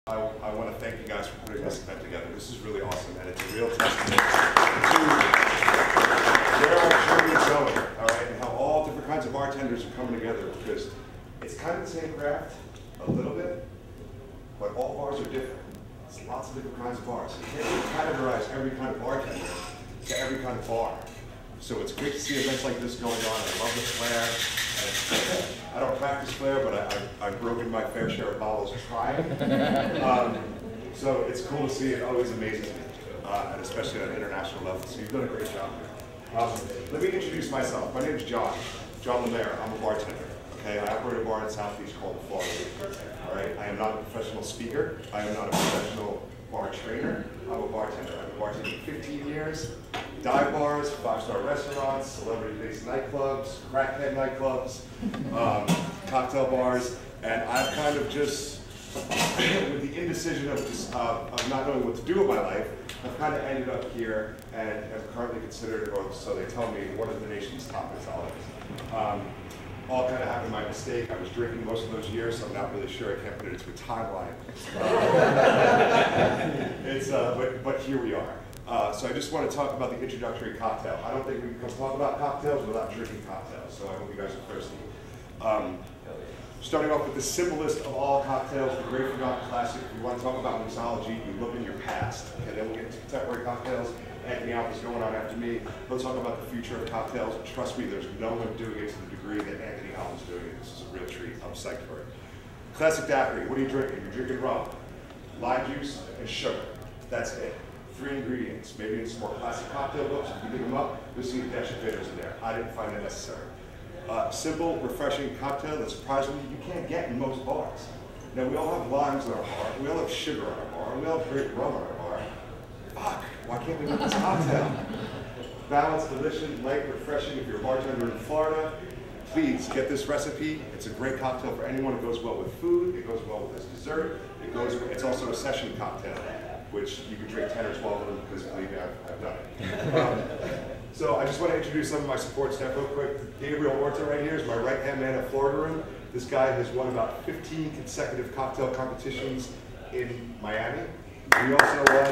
I want to thank you guys for putting this event together. This is really awesome, and it's a real testament to where our journey is going, all right, and how all different kinds of bartenders are coming together, because it's kind of the same craft, a little bit, but all bars are different. There's lots of different kinds of bars. You can't really categorize every kind of bartender to every kind of bar. So it's great to see events like this going on. I love the Flair. I don't practice Flair, but I've broken my fair share of bottles trying. So it's cool to see. It always amazes me, and especially at an international level. So you've done a great job. Let me introduce myself. My name is John Lermayer. I'm a bartender. Okay, I operate a bar in South Beach called the Flair. All right, I am not a professional speaker. I am not a professional bar trainer. I'm a bartender. I've been bartending 15 years. Dive bars, 5-star restaurants, celebrity-based nightclubs, crackhead nightclubs, cocktail bars, and I've kind of just, with the indecision of not knowing what to do with my life, I've kind of ended up here and am currently considered, or so they tell me, one of the nation's top mixologists. All kind of happened by mistake. I was drinking most of those years, so I'm not really sure. I can't put it into a timeline. But here we are. So I just want to talk about the introductory cocktail. I don't think we can talk about cocktails without drinking cocktails, so I hope you guys are thirsty. Starting off with the simplest of all cocktails, the Great Forgotten Classic. If you want to talk about mixology, you look in your past. Okay, then we'll get into contemporary cocktails. Anthony Alpha's going on after me. He'll talk about the future of cocktails. Trust me, there's no one doing it to the degree that Anthony Alpha's doing it. This is a real treat. I'm psyched for it. Classic daiquiri. What are you drinking? You're drinking rum, lime juice, and sugar. That's it. 3 ingredients. Maybe in some more classic cocktail books, if you pick them up, you'll see a dash of bitters in there. I didn't find it necessary. Simple, refreshing cocktail that surprisingly you can't get in most bars. Now, we all have limes in our bar, we all have sugar in our bar, we all have great rum in our bar. Fuck, why can't we get this cocktail? Balanced, delicious, light, refreshing. If you're a bartender in Florida, please get this recipe. It's a great cocktail for anyone. It goes well with food, it goes well with as dessert, it's also a session cocktail, which you can drink 10 or 12 of them, because believe me, I've done it. So I just want to introduce some of my support staff real quick. Gabriel Orta right here is my right-hand man at Florida Room. This guy has won about 15 consecutive cocktail competitions in Miami. We also won,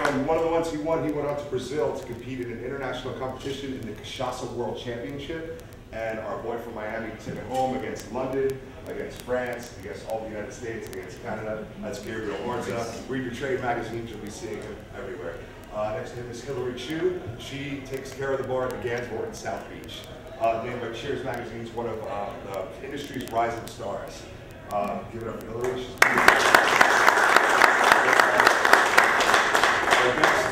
from one of the ones he won on to Brazil to compete in an international competition in the Cachaça World Championship. And our boy from Miami took it home against London, against France, against all the United States, against Canada. That's Gabriel Orta. Read your trade magazines, you'll be seeing him everywhere. Next to him is Hillary Chu. She takes care of the bar at the Gansmore in South Beach. Named by Cheers Magazine's one of the industry's rising stars. Give it up for Hillary. She's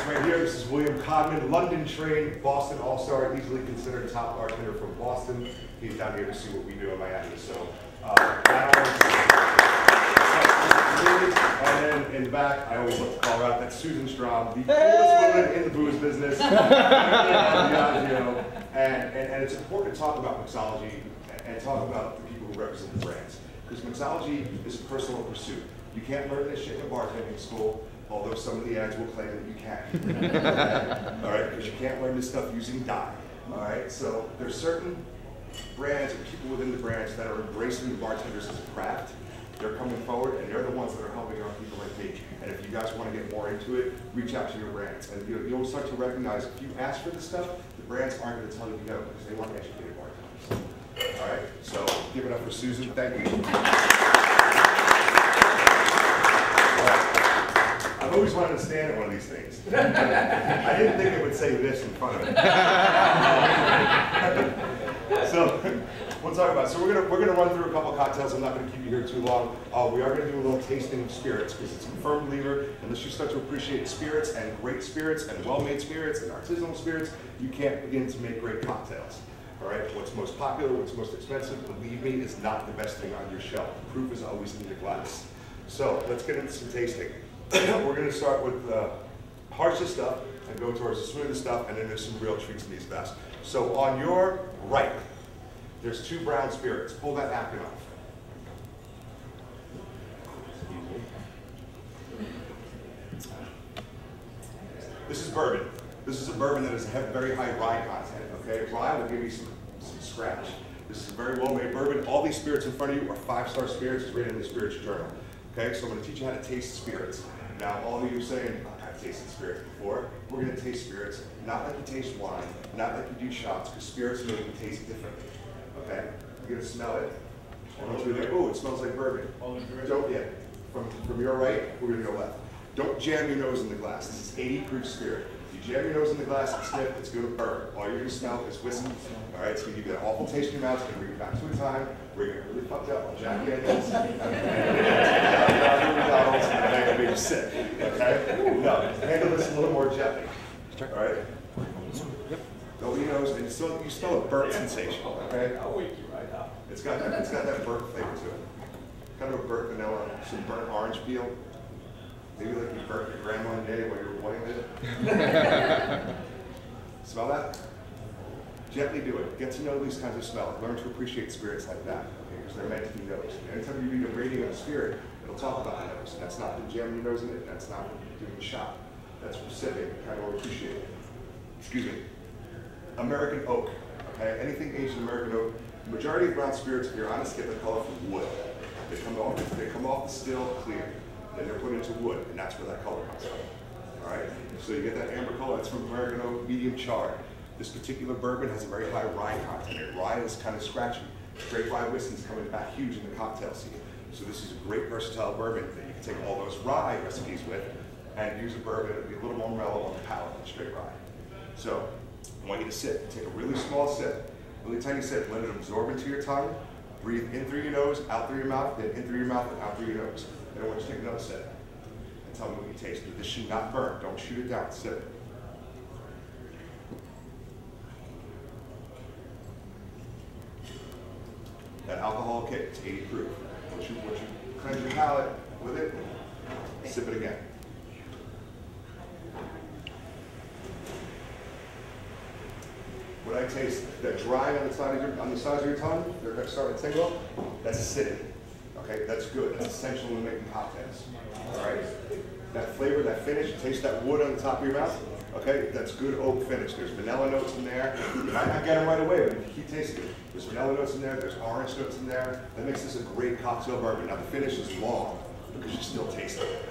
right here, this is William Codman, London trained, Boston all-star, easily considered top bartender from Boston. He's down here to see what we do in Miami. So, and then in the back, I always love to call her out, that's Susan Strom, the coolest woman in the booze business. Diageo. And it's important to talk about mixology and talk about the people who represent the brands. Because mixology is a personal pursuit. You can't learn this shit in a bartending school, although some of the ads will claim that you can. All right, because you can't learn this stuff using dye. All right, so there's certain brands and people within the brands that are embracing the bartenders as a craft. They're coming forward, and they're the ones that are helping out people like me. And if you guys want to get more into it, reach out to your brands. And you'll start to recognize if you ask for this stuff, the brands aren't going to tell you no, because they want educated bartenders. All right, so give it up for Susan. Thank you. I've always wanted to stand at one of these things. I didn't think it would say this in front of it. So we'll talk about it. So we're gonna run through a couple of cocktails. I'm not gonna keep you here too long. We are gonna do a little tasting of spirits because it's a firm believer. Unless you start to appreciate spirits and great spirits and well-made spirits and artisanal spirits, you can't begin to make great cocktails. All right, what's most popular, what's most expensive, believe me, is not the best thing on your shelf. The proof is always in the glass. So let's get into some tasting. We're going to start with the harshest stuff and go towards the smoothest stuff, and then there's some real treats in these vests. So on your right, there's 2 brown spirits. Pull that napkin off. This is bourbon. This is a bourbon that has very high rye content. Okay, rye will give you some scratch. This is a very well-made bourbon. All these spirits in front of you are 5-star spirits. It's rated in the Spirits Journal. Okay, so I'm going to teach you how to taste spirits. Now, all of you are saying, I've tasted spirits before. We're going to taste spirits, not like you taste wine, not like you do shots, because spirits make you taste differently. Okay, you're going to smell it. Oh, it smells like bourbon. Don't yet. From your right, we're going to go left. Don't jam your nose in the glass. This is 80 proof spirit. If you jam your nose in the glass and sniff, it's going to burn. All you're going to smell is whiskey. All right, it's going to give you that awful taste in your mouth. It's going to bring you back to a time where you're really fucked up on Jack Daniels, McDonald's, and that can make you sick. Okay? No, handle this a little more gently. All right? Go your nose, and you smell a burnt sensation. Okay? I'll wake you right up. It's got that burnt flavor to it. Kind of a burnt vanilla, some burnt orange peel. Maybe like you burnt your grandma today while you were boiling it. Smell that? Gently do it. Get to know these kinds of smells. Learn to appreciate spirits like that, because they're meant to be noticed. Anytime you read a rating of a spirit, it'll talk about the nose. That's not jamming your nose in it. That's not doing the shot. That's for sipping. Kind of appreciate it. Excuse me. American oak. Okay, anything aged in American oak. The majority of brown spirits, if you're honest, get their color from wood. They come off the still clear. Then they're put into wood, and that's where that color comes from. All right? So you get that amber color, that's from American oak, medium charred. This particular bourbon has a very high rye content. Rye is kind of scratchy. Straight rye whiskey is coming back huge in the cocktail scene. So this is a great versatile bourbon that you can take all those rye recipes with and use a bourbon that will be a little more mellow on the palate than straight rye. So I want you to sip. Take a really small sip, really tiny sip. Let it absorb into your tongue. Breathe in through your nose, out through your mouth, then in through your mouth and out through your nose. Then I want you to take another sip and tell me what you taste. But this should not burn. Don't shoot it down. Sip it. That alcohol kick, it's 80 proof. Once you cleanse your palate with it, sip it again. What I taste, that drying on the sides of your tongue, they're starting to tingle, that's acidity. Okay, that's good. That's essential when making cocktails. All right? That flavor, that finish, you taste that wood on the top of your mouth. Okay, that's good oak finish. There's vanilla notes in there. You might not get them right away, but if you keep tasting it, there's vanilla notes in there, there's orange notes in there. That makes this a great cocktail bourbon. Now the finish is long because you still taste it.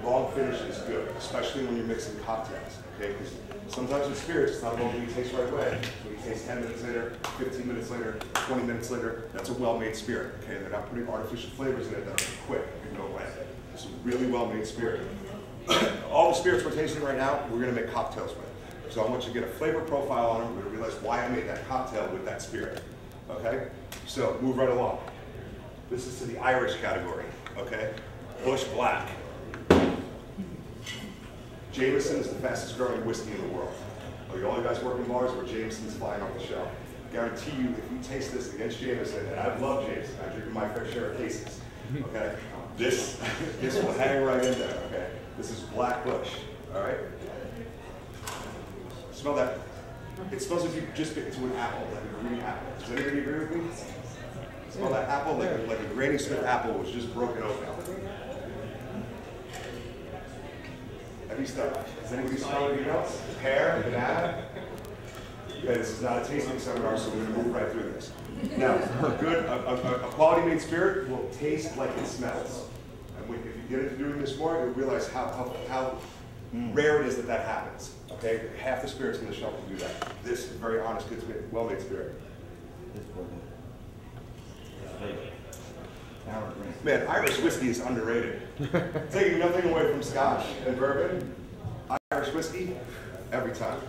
Long finish is good, especially when you're mixing cocktails. Okay, because sometimes with spirits, it's not about what you taste right away. When you taste 10 minutes later, 15 minutes later, 20 minutes later, that's a well-made spirit. Okay, they're not putting artificial flavors in it that are quick and go away. It's a really well-made spirit. All the spirits we're tasting right now, we're going to make cocktails with. So I want you to get a flavor profile on them. We're going to realize why I made that cocktail with that spirit. Okay? So move right along. This is to the Irish category. Okay? Bush Black. Jameson is the fastest growing whiskey in the world. Okay, all you guys work in bars where Jameson's flying off the shelf. Guarantee you, if you taste this against Jameson, and I've loved Jameson, I drink my fair share of cases. Okay? This will hang right in there. Okay? This is Black Bush, all right? Smell that. It smells like you just bit into an apple, like a green apple. Does anybody agree with me? Smell that apple like a Granny Smith apple was just broken open. Does anybody smell anything else? Pear, banana? Okay, this is not a tasting seminar, so we're going to move right through this. Now, a quality made spirit will taste like it smells. And if you get into doing this more, you'll realize how rare it is that happens. Okay, half the spirits on the shelf will do that. This is very honest, good, well-made spirit. Man, Irish whiskey is underrated. Taking nothing away from Scotch and bourbon, Irish whiskey, every time.